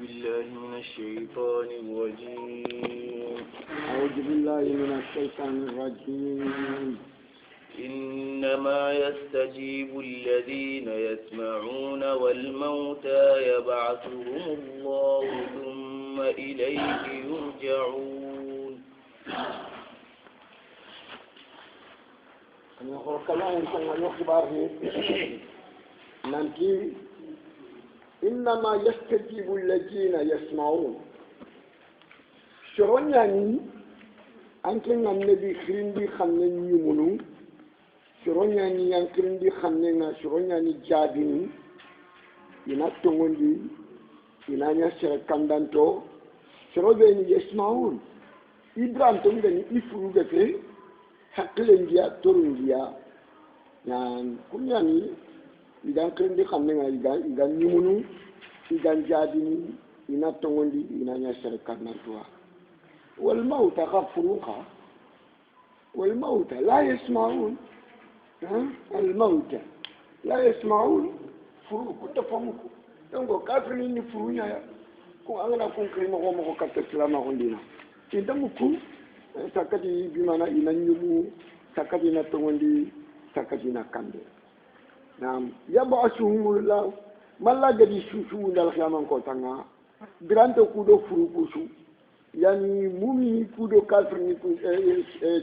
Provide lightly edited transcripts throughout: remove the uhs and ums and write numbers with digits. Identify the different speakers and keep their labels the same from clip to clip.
Speaker 1: بالله من الشيطان الرجيم.
Speaker 2: أعوذ بالله من الشيطان الرجيم.
Speaker 1: إنما يستجيب الذين يسمعون والموتى يبعثهم الله ثم إليه يرجعون.
Speaker 2: نقول كلام كنا نخبره ننتي إنما يستجيب الذين يسمعون. شرون يعني أنت النبي خرندي خمن يمنو شرون يعني ينكرندي خمن شرون يعني جابني يناتونغندي ينانيا شركاندانتو شرون يعني يسمعون إبراهيم تونغني إفروغتي hakkilendiya torundiya yan kunyani idan kirindi kamnenga idan nyumunu idan jadini ina tongondi ina nyasar karnantua wal mauta ghafuruha wal mauta la yasma'un al mauta la yasma'un furuku tafamuku dongo kafirin ni furunya ya ko angana kun kirma ko mo katta salama gondina indamuku sakati bimana ina nyumu sakati na tongondi sakati na kande nam yab'asuhumullah malla gadi susu dal khiyamam ko tanga grande kudo furukusu yani mumi kudo kafir ni ku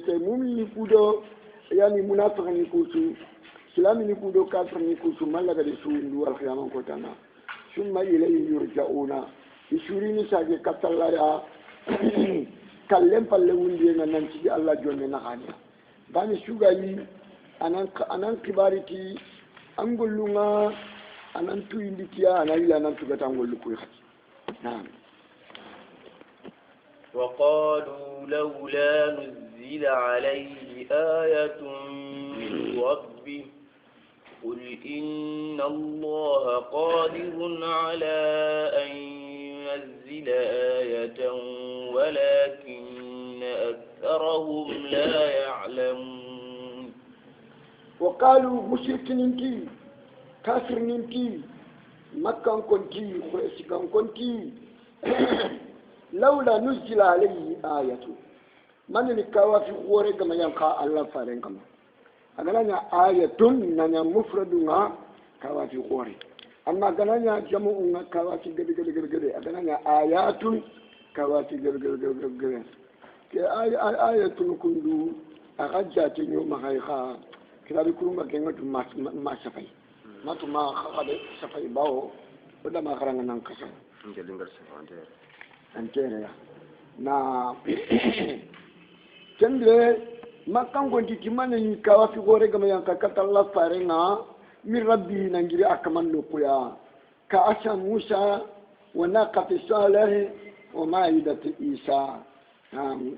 Speaker 2: te mumi kudo yani munafiq ni kusu islami ni kudo kafir ni kusu malla gadi su ndu al khiyamam ko tanga summa ilayhi yurja'una ishurini sage katallaya kallem palle wundi nga nanti Allah jonne na khania bani shugali anan kibariti angolunga anan tuindikia anayila anan tugata angolu ko khati naam
Speaker 1: وقالوا لولا نزل عليه آية من ربه قل إن الله قادر على أن ينزل آية ولكن أكثرهم لا يعلمون.
Speaker 2: وقالوا مشركين كي كافرين كي مكة كنتي قريش كنتي لولا نزل عليه آية من الكوا في قورك ما ينقى الله فارن كما أغنى آية نانا مفردنا كوا في قورك أما أغنى جمعنا كوا في غد أغنى آيات كوا في غد آية كندو أغجات يوم خيخا كلا بكرما كنت ما شفاي ما تما خد شفاي باو ولا ما خرجنا ننكسر أنتين يا na kendre makan gonti kimane ni kawa fi gore gama yang kakata Allah farenga min rabbi nangiri akaman lokuya ka asha Musa wa naqati Salih wa ma'idati Isa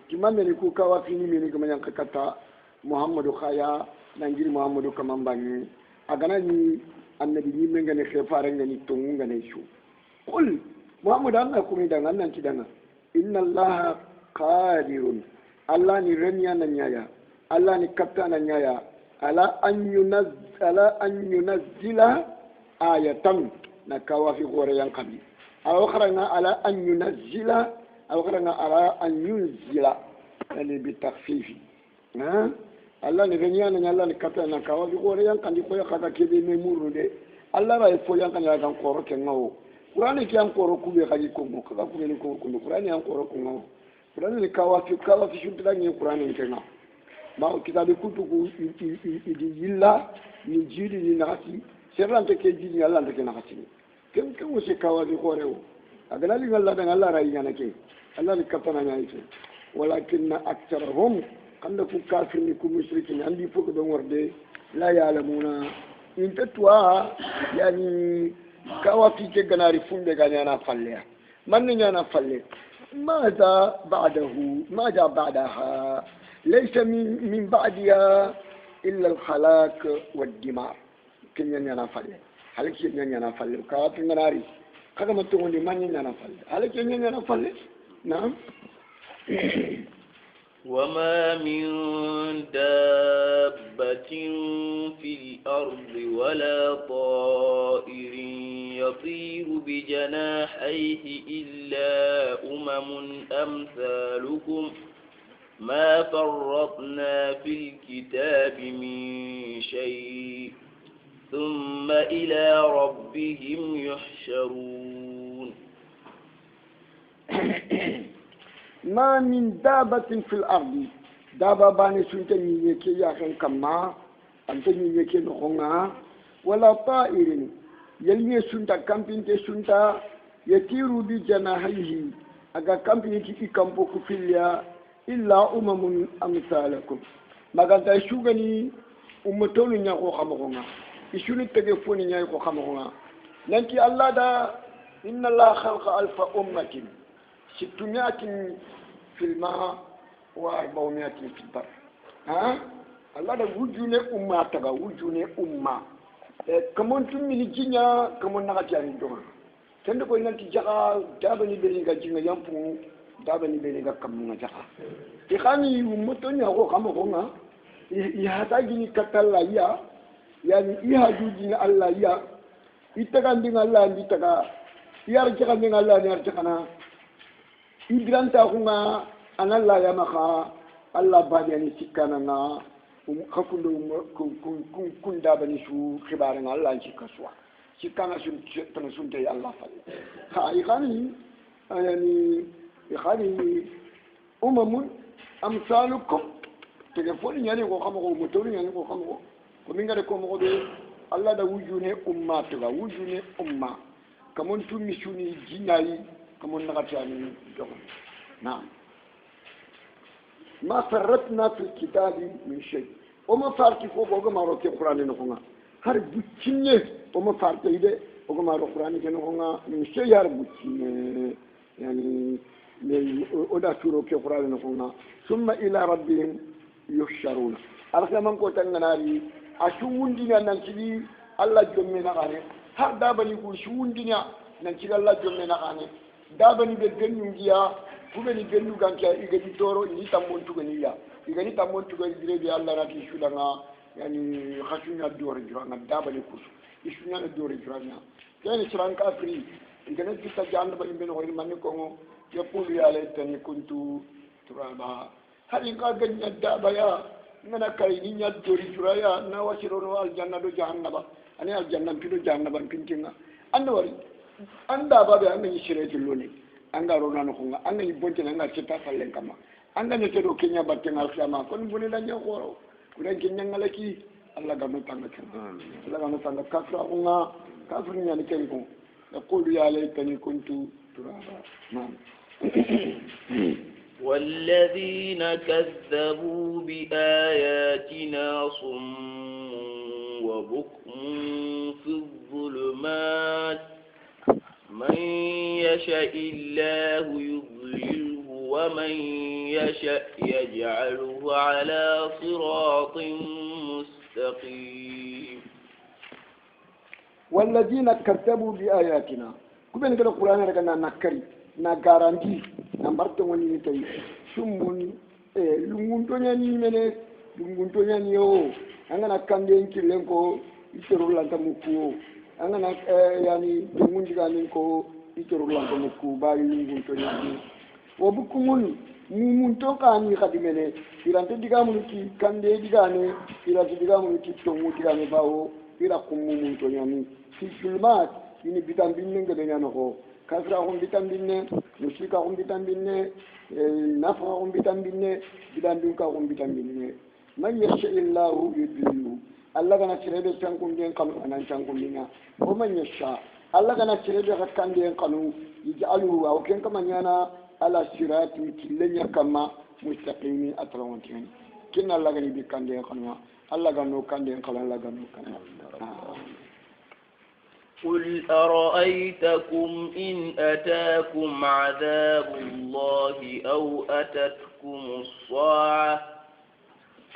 Speaker 2: kimane ni ku kawa fi ni mini gama yang kakata Muhammadu khaya nangiri Muhammadu kamambani agana ni annabi ni mengane khefarenga ni tunga ne shu qul Muhammad Allah kumi dangan nanti dangan inna Allah qadirun Allah ni renya nanyaya Allah ni kapta nanyaya ala an yunazzila ayatan nakawa fi gore yang kami awakhrana ala an yunazzila awakhrana ala an yunzila yani bi takhfifi Allah ni renya nanyaya Allah ni kapta nakawa fi gore yang kandi ko yakata kebe memuru de Allah ra fo yang kan ya kan koro kengawo Qur'ani ki ankoro kube kaji kongo kaka kube ni kongo kongo Qur'ani ankoro kongo Qur'ani ni kawa fi shuntura ni Qur'ani nkenga ma kitabu kutuku idi yilla ni jidi ni nakati serante ke jidi Allah ndake nakati kem mo se kawa di khorewo agala li Allah dan Allah rayi ngana ke Allah ni kapana nyaay fe walakin aktharuhum kanda ku kafir ni ku mushrikin andi foko do ngorde la ya'lamuna intatwa yani kawa fi ke ganari funde ganyana falle man nyana falle ماذا بعدها ليس من بعدها إلا الخلاق والدماء كن ينانا فله هل كن ينانا فله كوا في غناري كذا ما تقولي من ينانا فله هل كن ينانا فله نعم
Speaker 1: وما من دابة في الأرض ولا طائر يطير بجناحيه إلا أمثالكم ما فرطنا في الكتاب من شيء ثم إلى ربهم يحشرون
Speaker 2: ما من دابة في الأرض دابة باني سنتني يكي ياخن كما أنتني يكي نخونا ولا طائر يلي سنتا كامبين تي سنتا يطير بجناحيه أغا كامبين كي كامبو كفيليا إلا أمثالكم maganta shugani ummatolu nya ko xamaxonga isuni tege foni nya ko xamaxonga nanti allah da inna la khalqa alfa ummatin sittumiatin fil ma wa arbaumiatin fil bar ha allah da wujune umma taga wujune umma kamon tumini jinya kamon naga tiani doma tende ko nanti jaga dabani be nga jinga yampu dabani be nga kamunga jaga ikhani ummatoni ko xamaxonga ihataji katalla ya yani ihajuji Allah ya itakan ding Allah ditaka yar jakan ding Allah yar jakana igranta kunga analla ya maka Allah bani sikana na khakundu kun da bani su khibaran Allah cikaswa sikana sun tan sun tay Allah fa ha ikhani yani ikhani umamun amsalukum telefoni nyani ko xamako motori nyani ko xamako ko min ngade ko mo do Allah da wujune umma tuga wujune umma kamon tumi suni jinayi kamon nakatani jogo naam ma farratna fil kitabi min shay o ma farti ko go maro ke qur'an no ko nga har buccinne o ma farti ide o go maro qur'an ke no ko nga min shay har buccinne yani le o da turo ke qur'an no ko nga summa ila rabbihim yuhsharuna alaka man ko tanganari ashundina nan cibi Allah jomme na gane har da bani ku shundina nan cibi Allah jomme na gane da bani be gennu giya ku be ni gennu ganka igadi toro ni tambon tugani ya igani tambon tugani dire bi Allah rati shudanga yani khashunya dore juranga da bani ku ishunya na dore juranga yani siran kafiri igana kita janna bani ben hoyni man ko yaqulu ya laitani kuntu turaba hari ka ganya da baya ngana kay ni nya dori juraya na wasiro no aljanna do jahannaba ani aljanna pido jahannaba pintinga anda wari anda babe anga ni shireti loni anga ro nanu ko anga ni bonte anga cita fallen kama anga ne tedo kenya batten alkhiyama kon buni da nya khoro kuran kenya ngalaki Allah ga no tanga Allah ga no tanga kafra ko nga kafri nya ni ken ko yaqulu ya laitani kuntu turaba nam
Speaker 1: والذين كذبوا بآياتنا صم وبكم في الظلمات من يشاء الله يضلله ومن يشاء يجعله على صراط مستقيم
Speaker 2: والذين كذبوا بآياتنا كبين كده القرآن ركنا نكري na garanti na mbarto woni tay sumun lungunto nyani mene lungunto nyani yo angana kande nkilen ko itoro lanta muku angana yani munji ganin ko itoro lanta muku bari lungunto nyani wobukumun mumunto kani khadimene irante digamu ki kande digane irante digamu ki tongu digane bawo ira kumumunto nyani fi zulmat ini bitam binne ngade nyano ko kafra hum bitambinne musika hum bitambinne nafa hum bitambinne bidandun ka hum bitambinne man yasha illahu yudillu Allah kana tirebe tankum den kanu anan tankum dinga o man yasha Allah kana tirebe hakkan den kanu yaj'aluhu aw ken kama nyana ala sirati kilenya kama mustaqimi atrawantini kin Allah gani bikande kanu Allah gano kande kanu Allah gano kanu
Speaker 1: قل أرأيتكم إن أتاكم عذاب الله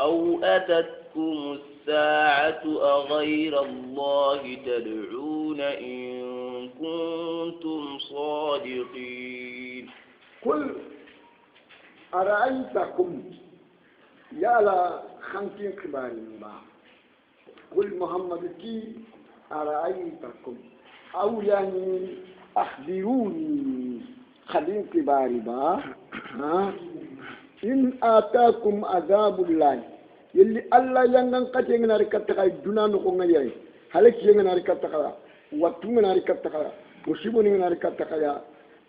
Speaker 1: أو أتتكم الساعة أغير الله تدعون إن كنتم صادقين
Speaker 2: قل أرأيتكم يا لا خمسين كبار با قل محمد كي أرأيتكم أو يعني أخبروني خلين كبار با إن آتاكم عذاب الله يلي الله ينغن قتين ناركتك الدنا نقوم ياي هلك ينغن ناركتك واتون ناركتك مصيبون ناركتك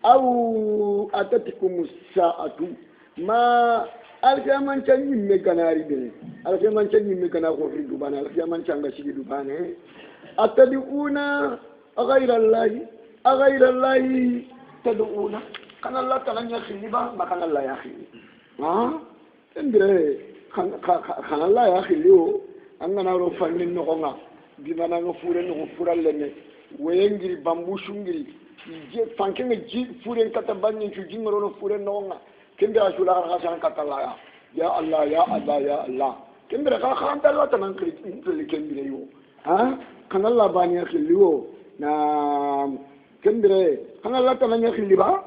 Speaker 2: أو أتتكم الساعة ما الكمان تاني مكاناري بني الكمان تاني مكانا غوري دوبانا الكمان تاني شيء دوبانا أتدعون غير الله تدعون كان الله تعالى يخلي با ما كان الله يخلي تندري كان الله يخليه أنا نروح فنن نقونا بمانا نفورن لنا وينجري بامبوشونجري je fankenga ji furen kata banni ci jingoro furen nonga kembira sula khasan kata la ya Allah kembira khan dalla tanan kri kembira yo kan Allah bani khiliwo na kembira kan Allah tanan khili ba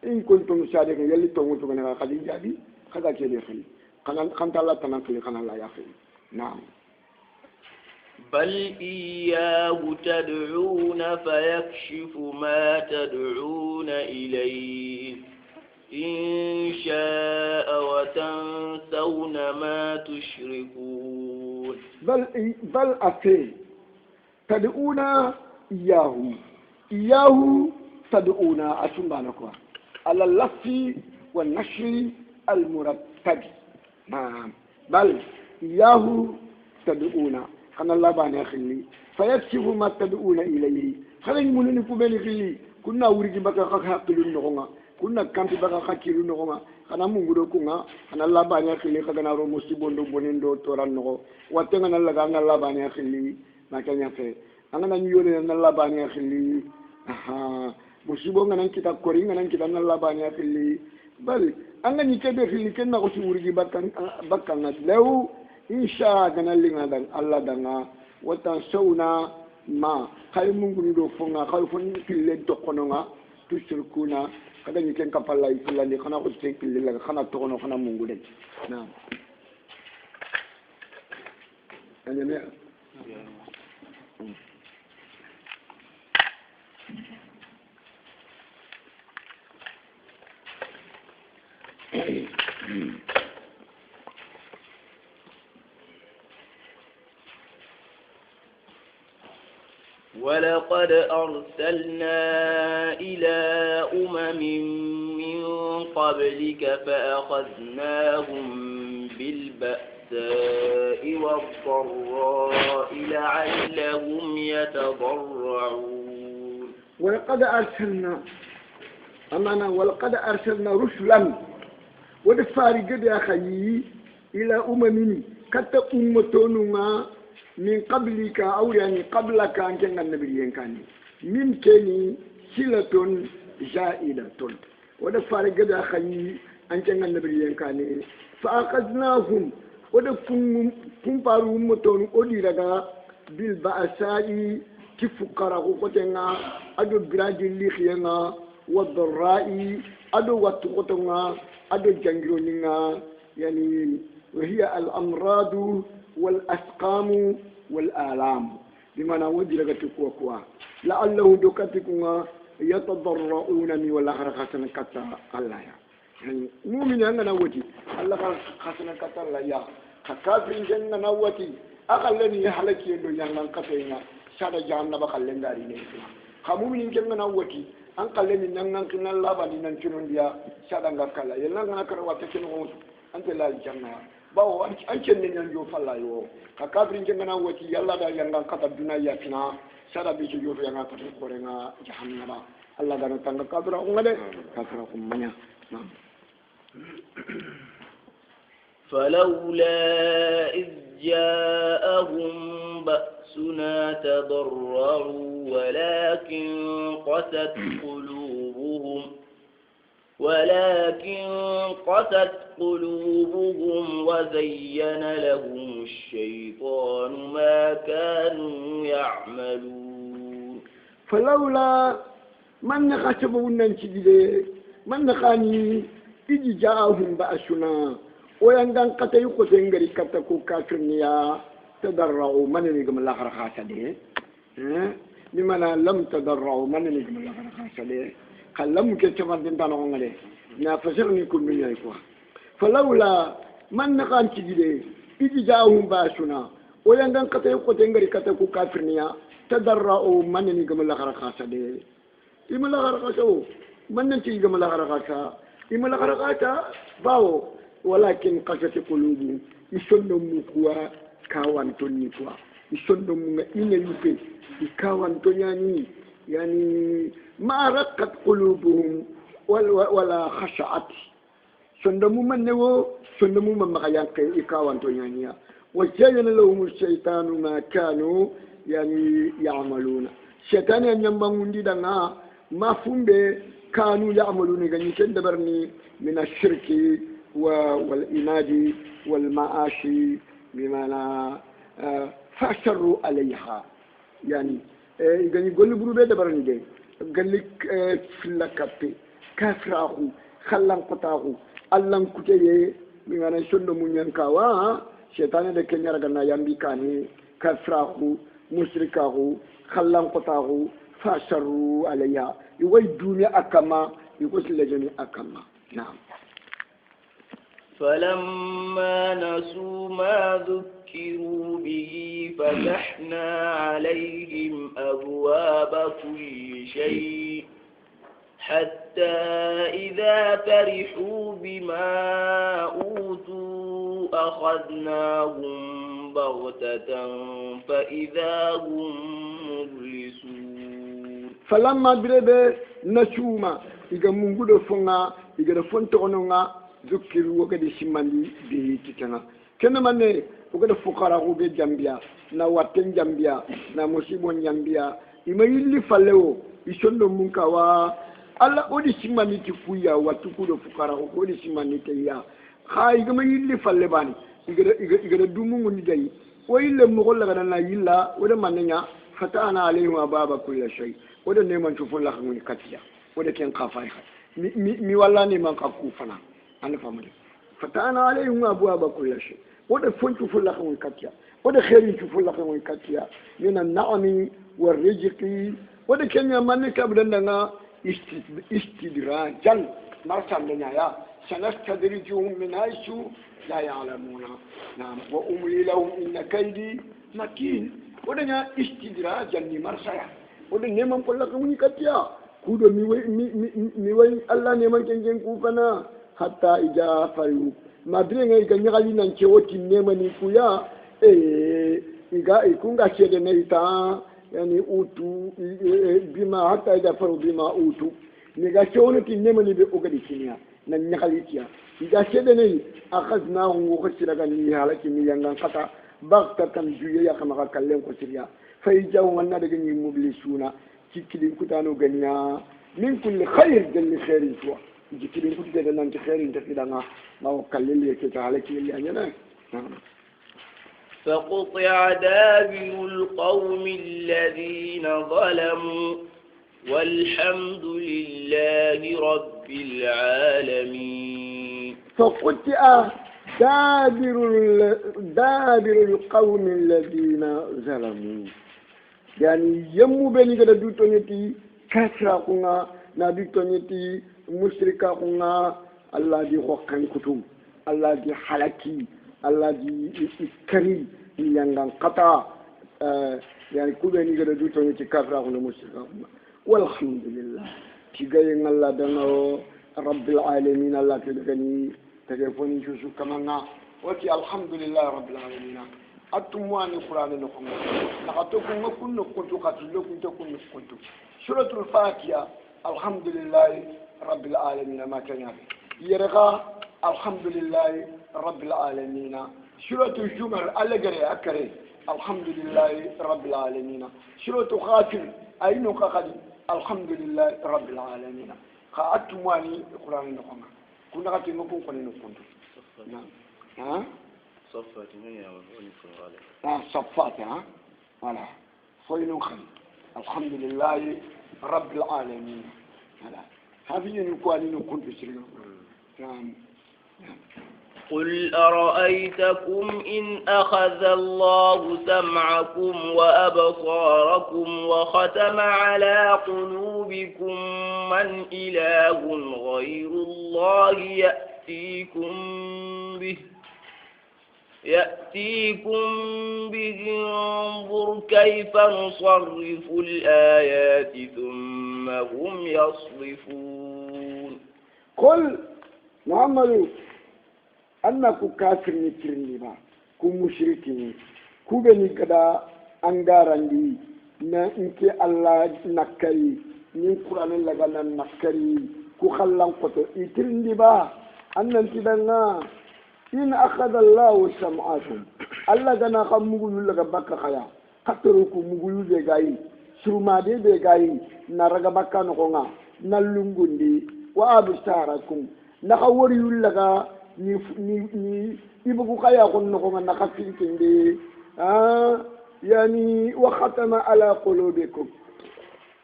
Speaker 2: in kuntum sadiqin yalli to mutu kana khadija bi kaga ke le khili kan Allah tanan khili kan Allah ya khili na'am
Speaker 1: بل إياه تدعون فيكشف ما تدعون إليه إن شاء وتنسون ما تشركون
Speaker 2: بل أفي تدعون إياه تدعون أسمانكم على اللف والنشر المرتب نعم بل إياه تدعون كان الله بان يخلي فيكشف ما تدعون إليه خلي منن كوبني خلي كنا ورجي بكا خاكلو نغما كنا كامبي بكا خاكلو نغما كنا مونغدو كنا كان الله بان يخلي كنا رو مصيبوندو بونندو توران نغو واتنا الله كان الله بان يخلي ما كان يفي انا نيوري ان الله بان يخلي مصيبو ngana kita kori ngana kita الله بان يخلي بل انا نيكبي خلي كنا كو ورجي بكا لو إن شاء الله الله دعنا وتنسونا ما خير ممكن يدفعنا خير فن كل تقولنا تشركونا كذا يمكن كفلا يفلني خنا قصدي كل اللي خنا تقولنا خنا مونغولين نعم أنا ما
Speaker 1: ولقد أرسلنا إلى من قبلك فأخذناهم بالبأساء والضراء لعلهم يتضرعون
Speaker 2: ولقد أرسلنا رسلا ودفارق يا خيي إلى كتا أمتوننا من قبلك أو يعني قبلك أن كان النبي كان من كني سلة زائدة وده فارق ده خي أن كان النبي كان فأخذناهم وده كم بارهم متون أديرنا بالبأساء كيف كرهوا قتنا أدو براد الليخينا والضراء أدو واتقتنا أدو جنجروننا يعني وهي الأمراض والأسقام والآلام بمعنى ودي لغتكوا كوا لعله دوكتكوا يتضرعون ولا خرخصنا كتا الله يعني مؤمن أننا وجي الله خرخصنا كتا الله يا كافر جنة نوتي أقلني يحلك يدو ينغن كتينا شاد جهنم بخلن داري نيسنا خمومن جنة نوتي أنقلني ننغن كنا الله بني ننشنون بيا شاد نغكلا ينغن كرواتكين أنت لا الجنة bawo an cenne nyan yo falla yo ka kabrin jengana wati yalla da yanga kata dunaya tina sada bi yo yanga kata korenga jahannama Allah da tanga kabra ngade kafara kummanya
Speaker 1: فلولا إذ جاءهم بأسنا تضرعوا ولكن قست قلوبهم وزين لهم الشيطان ما كانوا يعملون
Speaker 2: فلولا من نخشبون ننشجده من نخاني iji jaahum ba'suna oyangan kata yuko tengari kata ku kafirniya tadarra'u manani gam la kharkhasade bimana lam tadarra'u manani gam la kharkhasade kallam ke taman din tano ngale na fasirni kun dunya ko falawla man kan tigide iji jaahum ba'suna oyangan kata yuko tengari kata ku kafirniya tadarra'u manani gam la kharkhasade imala kharkhasao mannan ti gam la kharkhasa imala kharkhasa bawo walakin qasat qulubu isondo mukwa kawan tonni kwa isondo munga ina yupe ikawan tonyani yani ma raqat qulubuhum wala khashat sondo mumannewo sondo mumma makayanke ikawan tonyani wa jayyana lahum ash-shaytanu ma kanu yani ya'maluna shaytan yan nyambangundi danga mafumbe kanu ya'maluna ganyi kendabarni min ash-shirki والإناد والمعاشي بمعنى فاشروا عليها يعني يعني يقول لي برو بيدا براني جاي قال لك فلكابي كافراهو خلان قطاهو اللان كتيه بمعنى شنو منينكاوا شيطان ده كنيا رغنا يامبي كاني كافراهو مشركاهو خلان قطاهو فاشروا عليها يوي الدنيا أكما يقول لجني أكما نعم
Speaker 1: فلما نسوا ما ذكروا به فتحنا عليهم أبواب كل شيء حتى إذا فرحوا بما أوتوا أخذناهم بغتة فإذا هم مبلسون
Speaker 2: فلما برد نسوا ما إذا منقول فنا إذا فنتغنونا ذكروا وقد سمعني به تتنا كنا من وقد فقراء بجنبيا نا واتن جنبيا نا مصيبون جنبيا إما يلي فلو يسون منكوا الله ودي سمعني تفويا واتكود فقراء ودي سمعني تيا خاي كما يلي فلباني إذا دومو من جاي وإلا مغلق لنا يلا وده مننا فتحنا عليهم أبواب كل شيء وده نيمان شوفون لك من كتيا وده كان قافايخ مي والله نيمان كفوفنا أنا فهمت فتحنا عليهم أبواب كل شيء وده فن شوفوا لهم كتيا وده خير شوفوا لهم كتيا من النعم والرزق وده كان يمنى كبرنا استدراجا مرسل لنا يا سنستدرجهم من حيث لا يعلمون نعم وأملي لهم إن كيدي متين وده استدراجا لمرسل وده نعم كل لهم كتيا كودو ميوي الله نعم كنجن كوفنا hatta ija faru madre ngai ga nyagali nan ce woti nema ni kuya iga ikunga chede neita yani utu bima hatta ija faru bima utu ni ga chono ti nema ni be ogadi kinya nan nyagali tiya iga chede nei akhaznahu wa khasira ga ni halaki ni yangan kata baghtatan juye ya kama kallen ko siriya fa ija wanna daga ni mublisuna cikilin kutano ganiya min kulli khair jalli khairin suwa جكلين كنت ده نانت خيرين تفيدنا ما هو كلل يكتعلك اللي أنا
Speaker 1: فقطع دابر القوم الذين ظلموا والحمد لله رب العالمين
Speaker 2: فقطع دابر القوم الذين ظلموا يعني يمو بني كده دوتونيتي كثرة نبي تونيتي mushrika kunga Allah di hokkan kutum Allah di halaki Allah di ikari yangan kata yani kubeni gada duto ni kafra kunga mushrika kunga walhamdulillah tigayen Allah dano rabbil alamin Allah tegani telefoni susu kamanga wati alhamdulillah rabbil alamin atumwani qur'an no kunga nakatokunga kunno kuntu katilo kuntu suratul fatiha alhamdulillah رب العالمين ما كان يرغى الحمد لله رب العالمين سورة الجمر ألقري أكري الحمد لله رب العالمين سورة خاتم أين قد الحمد لله رب العالمين خاتم واني القرآن نقمة كنا قاتل مكون قلنا نكون نعم ها
Speaker 1: صفات هي
Speaker 2: صفات ها ولا فين خلي الحمد لله رب العالمين هذا هذه نقول نكون في سرنا نعم
Speaker 1: قل أرأيتكم إن أخذ الله سمعكم وأبصاركم وختم على قلوبكم من إله غير الله يأتيكم به انظر كيف نصرف الآيات ثم هم يصرفون
Speaker 2: قل محمد أنك كافر نترنبا كو مشركين كو بني كدا أنغارندي na nke Allah nakari nin Qur'an lagana nakari ku khallan qoto itirndi ba annan tidanga in akhadha Allah sam'akum Allah gana khamugu laga bakka khaya katruku mugu be gayi surmade be gayi na raga bakka no nga nallungundi wa absarakum na khawri laga ni ibugu khaya kon no nga na khafintinde yani wa khatama ala qulubikum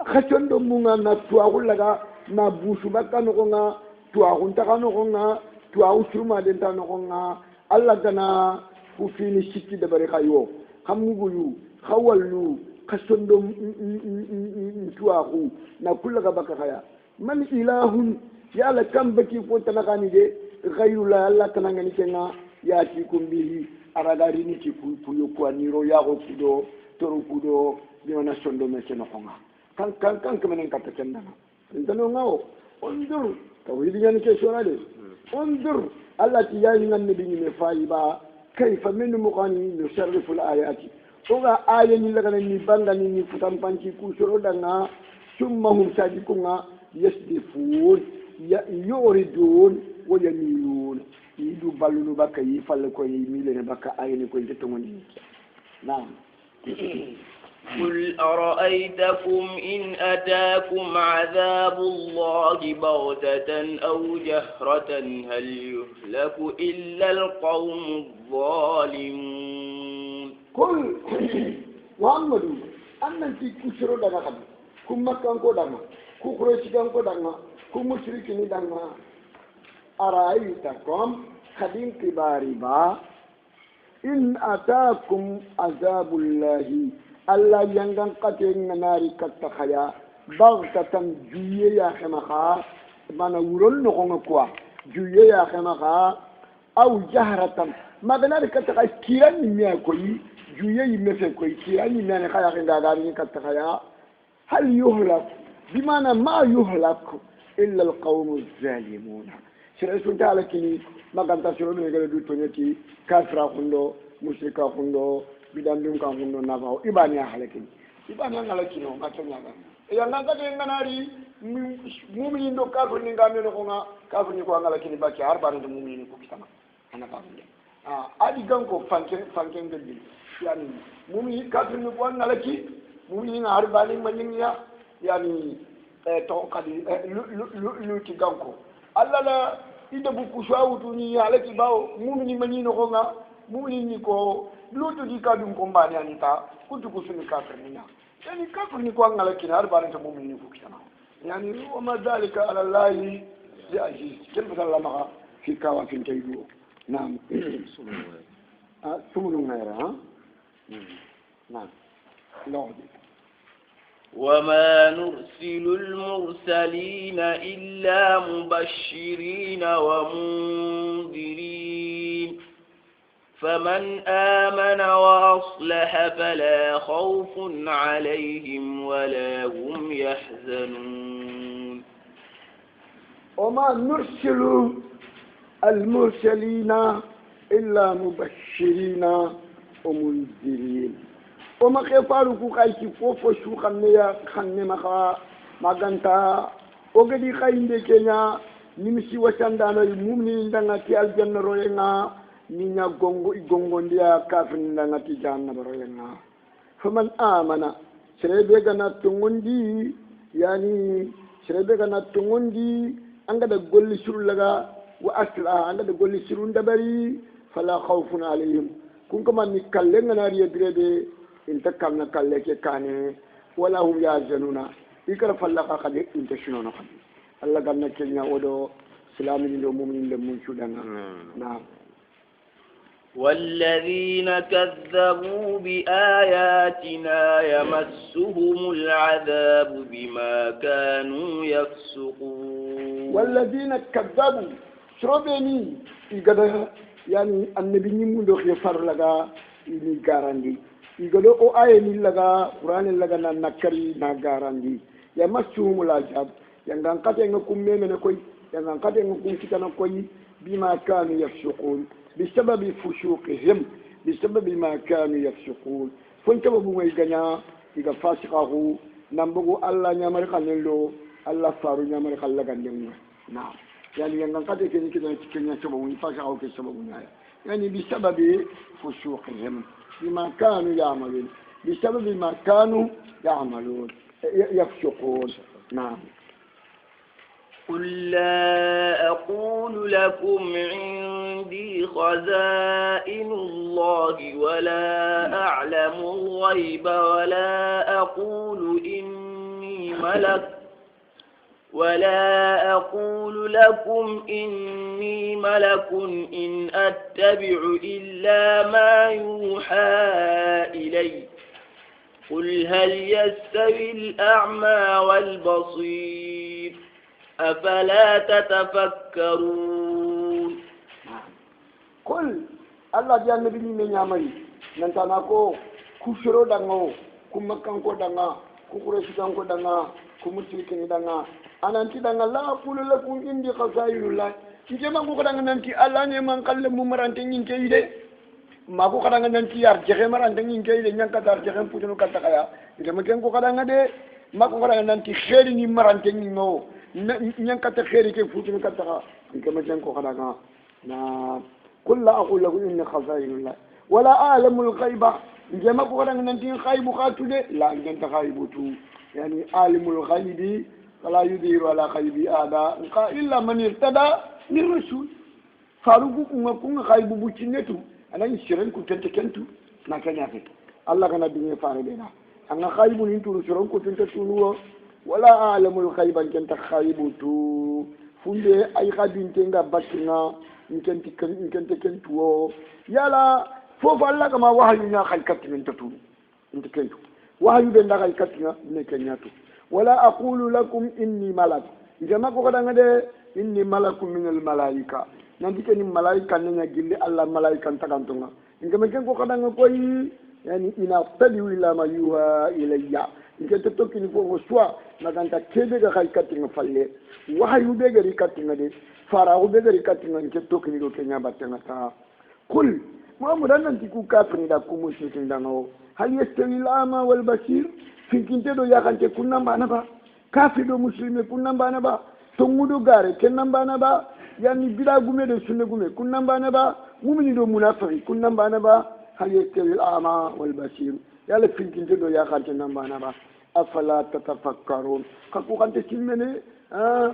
Speaker 2: khatondo munga na tuwa laga na busu bakka no nga tuwa hunta no nga tuwa usuma den ta no nga Allah gana ku fini sikki da bari kayo hamugu yu khawallu khatondo tuwa ku na kullaga bakka khaya man ilahun ya la kam baki ko tanakani de ghayru la Allah tananga ni kenga yati kumbihi aragari ni ki puyo kwa niro ya go kudo toru kudo dimana sondo meseno konga kan kamanen kata kendana ndano ngao ondur tawhidi yani ke shorade ondur Allah ti yani nganne bi ni faiba kayfa min muqani nusarrifu alayati oga ayani laga ni banga ni futam panci ku shorodanga summa hum sadiqunga yasdifun yuridun wa yamilun yidu balulu baka yi falle ko yi milene baka ayani ko jetto ngoni naam
Speaker 1: قل أرأيتكم إن أتاكم عذاب الله بغتة أو جهرة هل يهلك إلا القوم الظالمون
Speaker 2: قل محمد أنت كشرو دنا كم مكان كو دنا كو خريش كان كو دنا كو مشركين دنا أرأيتكم خدين كباري با إن أتاكم عذاب الله الله ينغن قتين ناري كتخيا بغتة جوية يا خمخا مانا ورول نغن كوا جوية يا خمخا أو جهرة ما بناري كتخيا كيران يميا كوي جوية يميا كوي كيران يميا خيا خنداداري كتخيا هل يهلك بمعنى ما يهلك إلا القوم الظالمون شرعي تعالى كني ما كانت تشرب من قبل دوتونيتي كافر خندو مشرك خندو bidandum kan hundo nafa ibani halakin ibani halakino matanya ga ya ngaka de nganari mu'minin do kafir ni ngame no nga kafir ni ko halakini baki harba do mu'minin ko kitama ana ba adi ganko fanken gadi yani mu'min kafir ni ko halaki mu'minin harba ni maninya yani to kadi lu ti ganko alla la ida bu ku shawutu ni halaki bawo mu'minin manino ko nga mu'minin ni ko lutu di kadum kombani anita kuntu kusuni kafir nina yani kafir ni ko ngala kin har barin ta mu'mini ko kitana yani wa ma zalika ala allah bi aziz kin sallama fi kawafin taydu na'am sumunu ngara ha na'am lodi
Speaker 1: وما نرسل المرسلين إلا مبشرين ومنذرين فمن آمن وأصلح فلا خوف عليهم ولا هم يحزنون
Speaker 2: وما نرسل المرسلين إلا مبشرين ومنذرين وما كفارك كايتي فوفو شو خنيا ما غانتا وغدي خايندي كينيا نمشي وساندانا المؤمنين دانغا الجنة روينا ninya gongo ndia kafin na ngati janna baroyenga faman amana serebe gana tungundi yani serebe gana tungundi anga da golli shuru laga wa asla anga da golli shuru ndabari fala khawfun alayhim kun kama ni kalle ngana riya direbe inta kamna kalle ke kane wala hum yazanuna ikara falla ka kade inta shino no Allah ganna kenya odo سلامين المؤمنين لمن شدنا نعم
Speaker 1: والذين كذبوا بآياتنا يمسهم العذاب بما كانوا يفسقون
Speaker 2: والذين كذبوا شربني إذا يعني النبي نمو يفر لغا إني غاراندي إذا أو آية لغا قرآن لغا نكري نغاراندي يمسهم العذاب yang kata yang hukum memang koi yang kata yang hukum kita nak koi bima kanu yafsukun بسبب فسوقهم بسبب ما كانوا يفسقون فانتبه بميغنا إذا فاسقه نمبغو الله نعمر خلنلو الله فارو نعمر خلقان نعم يعني yang kata kita sebab فاسقه كسببنا يعني بسبب فسوقهم بما كانوا يعملون بسبب ما كانوا يعملون يفسقون نعم
Speaker 1: قل لا أقول لكم عندي خزائن الله ولا أعلم الغيب ولا أقول لكم إني ملك إن أتبع إلا ما يوحى إلي قل هل يستوي الأعمى والبصير أفلا تتفكرون
Speaker 2: قل الله جل نبي من يامي ننتناكو كشرو دعو كمكان كو دعا كقرشكان كو دعا كمسلكين دعا أنا أنتي دعا لا أقول لكم إني خزائن الله إذا ما كو دعا ننتي الله نيمان كلم مرانتين كيده ما كو دعا ننتي أرجع مرانتين كيده نيانك أرجع بوجنو كتاكايا إذا ما كان كو دعا نده ما كو دعا ننتي خير ني مرانتين نو نيانكata خيري كي فوتو كتا كما جنكو خداغا نا كل اقول له ان خزائن الله ولا اعلم الغيب جما كو خداغا نانتي خايب خاتو دي لا نانتا خايبوتو يعني عالم الغيب فلا يدير على غيب ادا الا من ارتدى من رسول فاروق كما خايب بوتينتو انا يشرن كو تنتكنتو نا كنيافي الله كان دي فاردينا انا خايب نينتو شرن كو تنتو ولا أعلم الغيب أن كنت خايبوتو فندي أي غادين تنغا باتنا إن كنت كنتو يلا فوف الله كما وحينا خلقت من تطول إنت كنتو وحي بين خلقتنا من كنياتو ولا أقول لكم إني ملك إذا ما كنت إني ملك من الملائكة nanti kan malaika nanya gilli Allah malaika takantunga inga meken ko kadanga koy yani ina tabi ila ma yuha ilayya inga tokki ni ko swa naganta kebe ga khaikatinga falle wahyu be ga rikatinga de fara be ga rikatinga inga tokki ni do kenya batanga ta kul muhammad nan tiku kafin da ku mushrikin da no hal yastawi al-ama wal basir finkinte do yakante kunna bana ba kafi do muslime kunna bana ba tongudo gare kenna bana ba yani bila gume de sunne gume kunna bana ba mumini do munafiqi kunna bana ba hal yastawi al-ama wal basir yalla finkinte do yakante nan bana ba afala tatafakkarun kaku kante simmene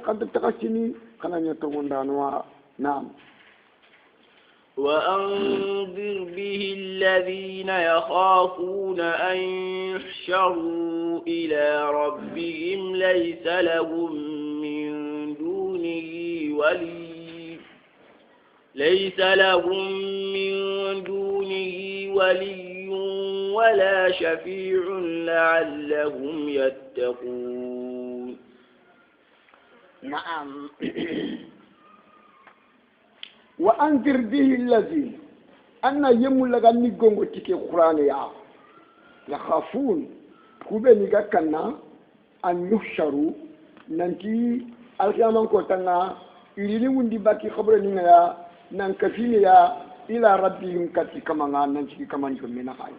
Speaker 2: kante takasini kana nyato ndanwa naam
Speaker 1: وأنذر به الذين يخافون أن يحشروا إلى ربهم ليس لهم من دونه ولي ولا شفيع لعلهم يتقون
Speaker 2: نعم وأنذر به الذين أن يملك نيغونغو تيكي قرآن يخافون كوبني كنا أن يحشروا ننتي القيامة كوتنا إلي وندي باكي خبرني يا نانكفيني يا إلى ربهم كتي كمان ننتي كمان جمنا خاي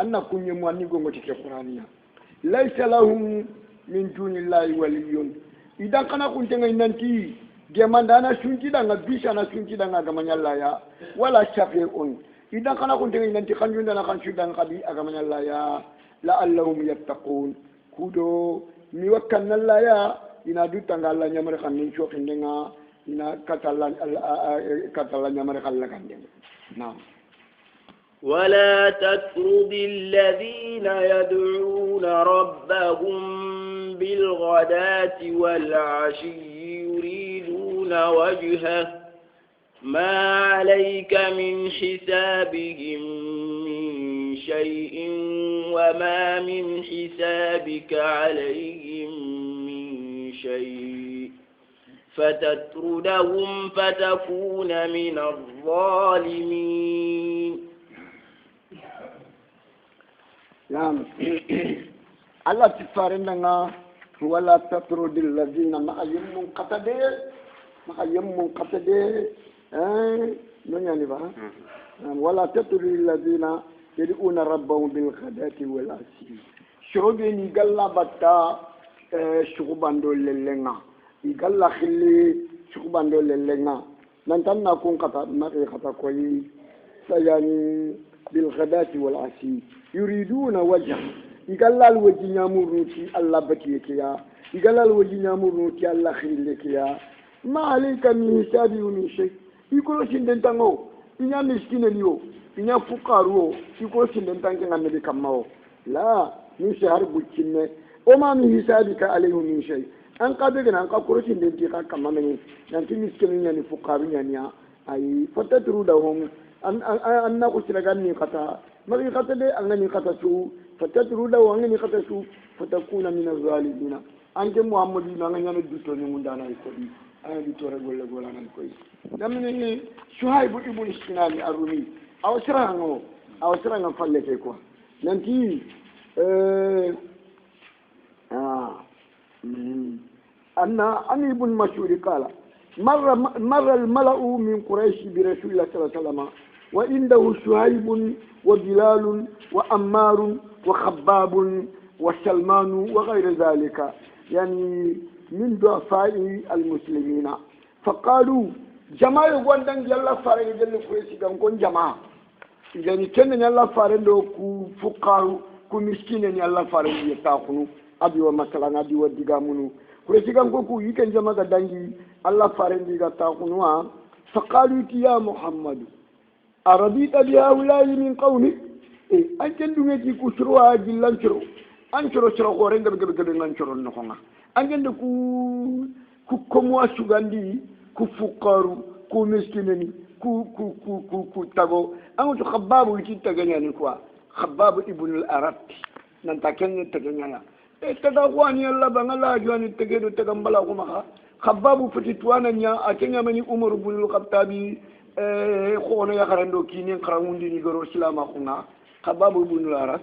Speaker 2: أن كن يمو نيغونغو تيكي قرآن ليس لهم من دون الله ولي إذا كنا كنت ننتي gemandana sunki danga bisana sunki danga gamanyalla ya wala shafi'un idan kana kun tengi nanti kanjun dana kan sudan kabi agamanyalla ya la allahum yattaqun kudo mi wakkan alla ya ina dutanga alla nyamare kan nin shokin denga ina katalla nyamare kan lakan denga na
Speaker 1: ولا تطرد الذين يدعون ربهم بالغداة والعشي يريدون يريدون وجهه ما عليك من حسابهم من شيء وما من حسابك عليهم من شيء فتطردهم فتكون من الظالمين.
Speaker 2: نعم. الله تفارنا ولا تطرد الذين ما يمون قتدي من يعني بقى ولا تطرد الذين يدعون ربهم بالغداة والعشي شعوبين يقال بتا شعوبان دول للنا يقال خلي شعوبان دول للنا ننتظر نكون ما قطع كوي يعني بالغداة والعشي يريدون وجه يقال الوجه يامرنتي الله بكيكيا يقال الوجه يامرنتي الله خيلكيا ما عليك من حسابي ومن شيء يقول سندنتانو إنيا مسكينيو إنيا فقارو يقول سندنتانك نمدي كماو لا من شهر بوتشينه وما من حسابك عليه من شيء أن قادرنا أن قارو سندنتي كما مني نانتي مسكينين يعني فقارو يعني أي فتترودهم أن نقول سنغاني قطع ما يقطع ده أنني قطع سو فتترودهم أنني قطع سو فتكون من الظالمين أنت محمد نعاني ندوتوني من دانا يكودي أنا دكتور أقول لك ولا أنا كويس. لمن شهيب ابن سنان الرومي أو سرعة فلك يكوا. ننتي أن ابن مشهور قال مر الملأ من قريش برسول الله صلى الله عليه وسلم وعنده شهيب وبلال وأمار وخباب وسلمان وغير ذلك يعني من ضعفاء المسلمين فقالوا جماعة غوندان يلا فارن جل كويس كون جماعة يعني كن يلا فارن دو كو فقار كو مسكين يلا فارن يتاخنو ابي ومثلا ابي ودغامنو كويس كو يكن جماعة دانجي الله فارن ديغا تاخنو فقالوا يا محمد أرضيت بهؤلاء من قومك أنت دونتي كسروا جلانشرو أنشرو شرو غورين غبغبغ نانشرو نخونا angende ku komwa sugandi ku fuqaru ku miskinani ku tago ango khababu yiti taganya ni quoi khababu ibn al-arab nan takenya taganya taga kwani Allah bangala jwani tagedo tagambala ko maka khababu fititwana nya akenya mani umar ibn al-khattabi khono ya karando kini karamundi ni goro silama khuna khababu ibn al-arab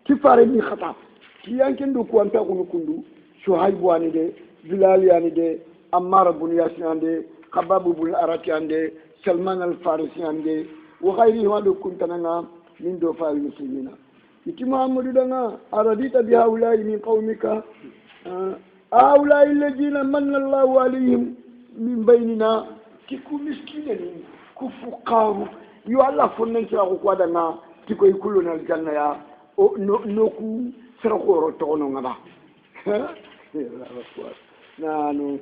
Speaker 2: kifare ni khata kiyanken do ko anta ko kundu shuhaibu anide bilal anide ammar ibn yasin ande khabab ibn arati ande salman al-farisi ande wa ghayrihi wa kuntananga min do fa'al muslimina iki muhammadu danga aradita bi haula'i min qaumika haula'i alladhina manna Allahu alayhim min bainina kiku miskinani ku fuqaru yo Allah fonnan kira ko kwadanga tiko ikuluna aljanna ya no ku sera ko rotono ngaba nanu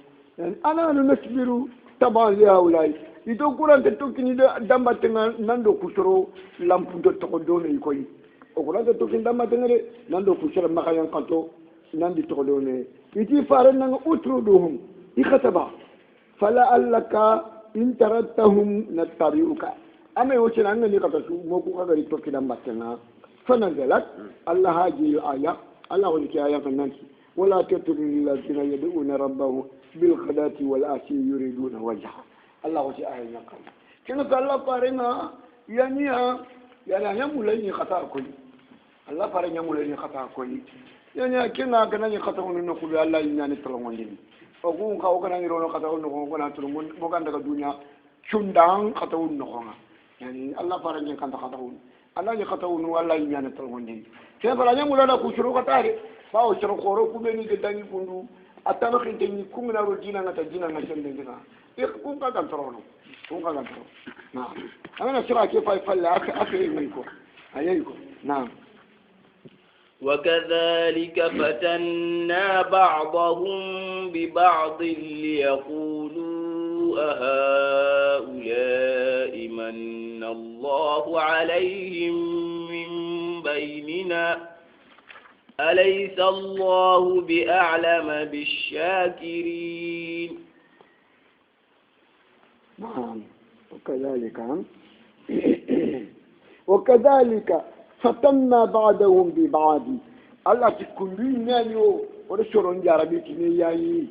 Speaker 2: ana nasbiru taban ya ulai ito kurante tokini damba tenga nando kusoro lampu do to do ne koyi o kurante tokini damba tenga de nando kusoro makayan kanto nandi to do ne iti faran nanga utruduhum ikhataba fala allaka in taratahum nattabi'uka ame woche nanga ni kata su moku kaga ri tokini damba tenga fanazalat allah haji aya allah woni ki aya fananti ولا تطرد الذين يدعون ربهم بالغداة والعشي يريدون وجهه الله وجه آية نقل كنا الله قارنا يعني يمولين خطأ كل الله قارنا يمولين خطأ كل يعني كنا يخطأ نقول الله يعني تلومون دين أقول كنا يرون خطأ نقول كنا تلومون مكان دك الدنيا شندان خطأ نقول يعني الله قارنا كنا خطأ الله يخطأ الله يعني تلومون دين كنا قارنا يمولين كشرو خطأ bawo sero khoro ku beni de dangi kundu atana khinte ni kumina ro dina ngata dina ngata ndinga kun ka kan torono na ana sira ke fa falla akhi ko ayiko na
Speaker 1: وكذلك فتنا بعضهم ببعض ليقولوا أهؤلاء من الله عليهم من بيننا أليس الله بأعلم بالشاكرين
Speaker 2: وكذلك فتنا بعدهم ببعض الله تكوني نانيو ورسولون جاربيكي نياي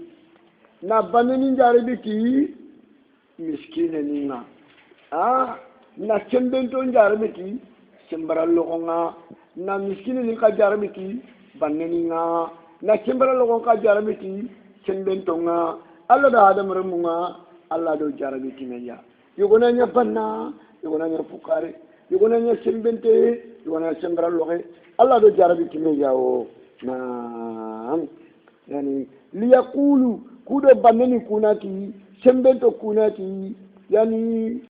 Speaker 2: نابنني جاربيكي مسكين نينا na cembento jarabiki cembara lokonga na miskini ni ka jarabiki banneni nga na cembara lokonga ka jarabiki cembento nga Allah da adam remunga Allah do jarabiki meya yogona nya banna yogona nya fukare yogona nya cembente yogona cembara loke Allah do jarabiki meya o na yani liyaqulu kudo banneni kunati cembento kunati yani